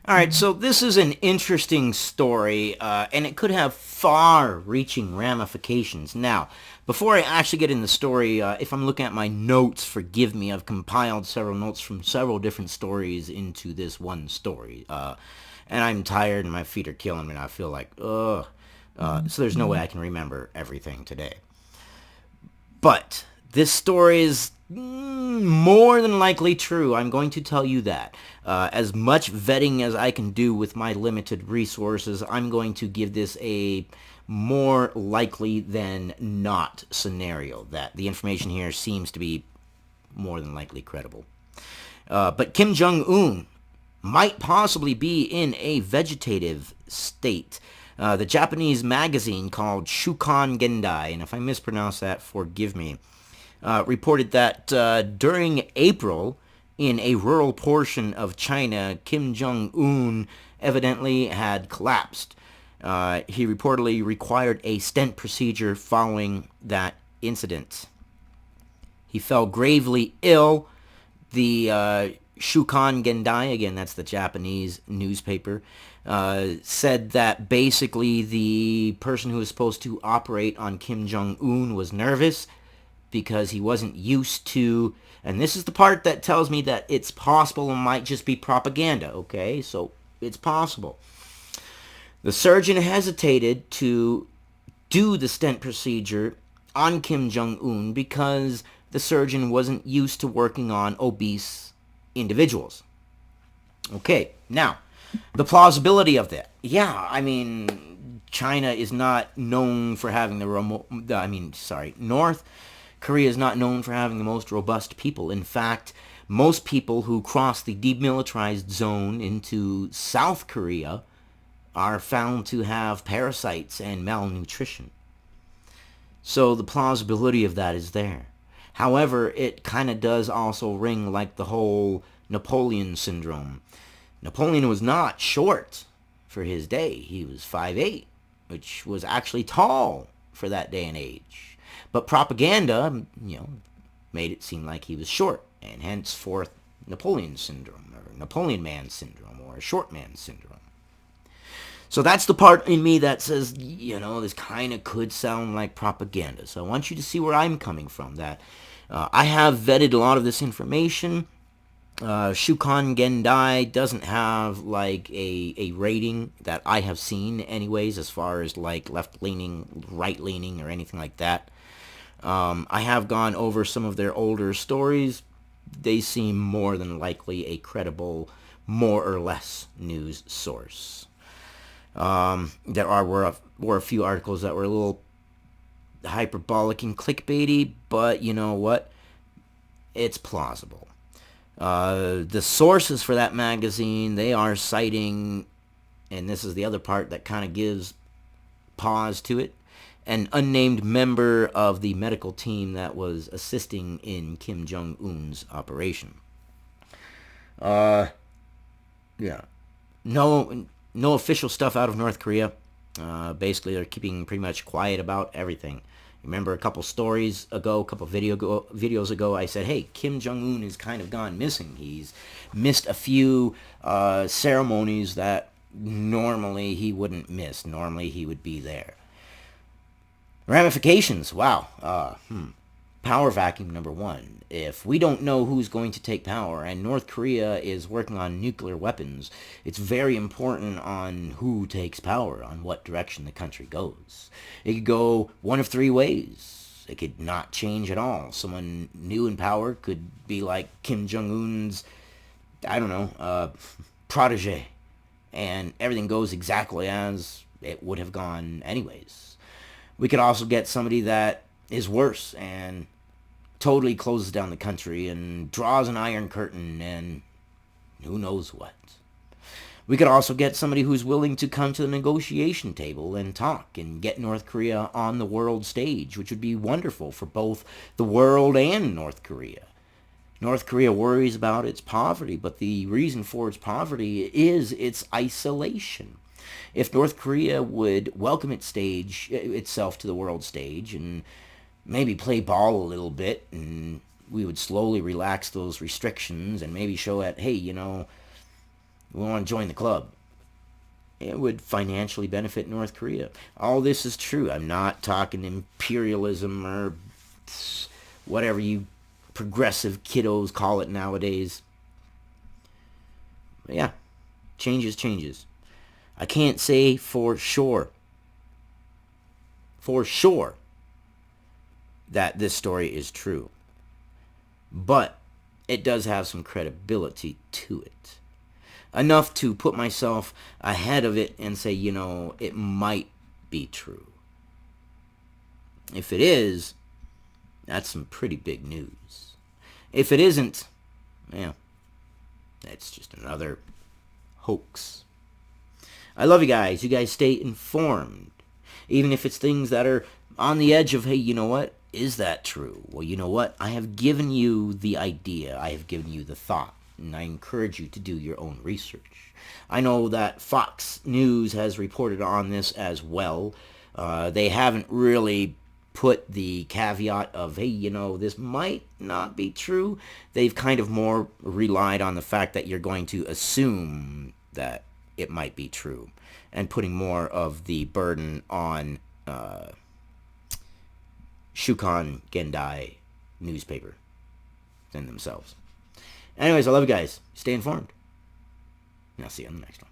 All right, so this is an interesting story, and it could have far-reaching ramifications. Now, before I actually get in the story, if I'm looking at my notes, forgive me. I've compiled several notes from several different stories into this one story, and I'm tired and my feet are killing me, and I feel like, ugh. So there's no way I can remember everything today. But this story is more than likely true. I'm going to tell you that. As much vetting as I can do with my limited resources, I'm going to give this a more likely than not scenario. That the information here seems to be more than likely credible. But Kim Jong Un might possibly be in a vegetative state. The Japanese magazine called Shukan Gendai, and if I mispronounce that, forgive me, reported that during April, in a rural portion of China, Kim Jong-un evidently had collapsed. He reportedly required a stent procedure following that incident. He fell gravely ill. The Shukan Gendai, again, that's the Japanese newspaper, said that basically the person who was supposed to operate on Kim Jong-un was nervous because he wasn't used to, and this is the part that tells me that it's possible and might just be propaganda, okay? So it's possible. The surgeon hesitated to do the stent procedure on Kim Jong-un because the surgeon wasn't used to working on obese individuals. Okay, now, the plausibility of that. Yeah, I mean, China is not known for having North Korea is not known for having the most robust people. In fact, most people who cross the demilitarized zone into South Korea are found to have parasites and malnutrition. So the plausibility of that is there. However, it kind of does also ring like the whole Napoleon syndrome. Napoleon was not short for his day. He was 5'8", which was actually tall for that day and age. But propaganda, made it seem like he was short, and henceforth Napoleon syndrome, or Napoleon man syndrome, or short man syndrome. So that's the part in me that says, this kind of could sound like propaganda. So I want you to see where I'm coming from. That I have vetted a lot of this information. Shukan Gendai doesn't have like a rating that I have seen anyways, as far as like left-leaning, right-leaning, or anything like that. I have gone over some of their older stories. They seem more than likely a credible, more or less news source. Were a few articles that were a little hyperbolic and clickbaity, but you know what? It's plausible. The sources for that magazine, they are citing, and this is the other part that kind of gives pause to it, an unnamed member of the medical team that was assisting in Kim Jong-un's operation. Yeah. No official stuff out of North Korea. Basically, they're keeping pretty much quiet about everything. Remember a couple stories ago, a couple videos ago, I said, hey, Kim Jong-un has kind of gone missing. He's missed a few ceremonies that normally he wouldn't miss. Normally he would be there. Ramifications, wow. Power vacuum, number one. If we don't know who's going to take power, and North Korea is working on nuclear weapons, it's very important on who takes power, on what direction the country goes. It could go one of three ways. It could not change at all. Someone new in power could be like Kim Jong-un's, protege, and everything goes exactly as it would have gone anyways. We could also get somebody that is worse and totally closes down the country and draws an iron curtain and who knows what. We could also get somebody who's willing to come to the negotiation table and talk and get North Korea on the world stage, which would be wonderful for both the world and North Korea. North Korea worries about its poverty, but the reason for its poverty is its isolation. If North Korea would welcome itself to the world stage and maybe play ball a little bit, and we would slowly relax those restrictions and maybe show that, hey, We want to join the club. It would financially benefit North Korea. All this is true. I'm not talking imperialism or whatever you progressive kiddos call it nowadays. But yeah, changes. I can't say for sure that this story is true. But it does have some credibility to it. Enough to put myself ahead of it and say, it might be true. If it is, that's some pretty big news. If it isn't, that's just another hoax. I love you guys. You guys stay informed. Even if it's things that are on the edge of, hey, you know what? Is that true? Well, you know what? I have given you the idea. I have given you the thought. And I encourage you to do your own research. I know that Fox News has reported on this as well. They haven't really put the caveat of, hey, this might not be true. They've kind of more relied on the fact that you're going to assume that it might be true, and putting more of the burden on Shukan Gendai newspaper than themselves. Anyways, I love you guys. Stay informed. And I'll see you on the next one.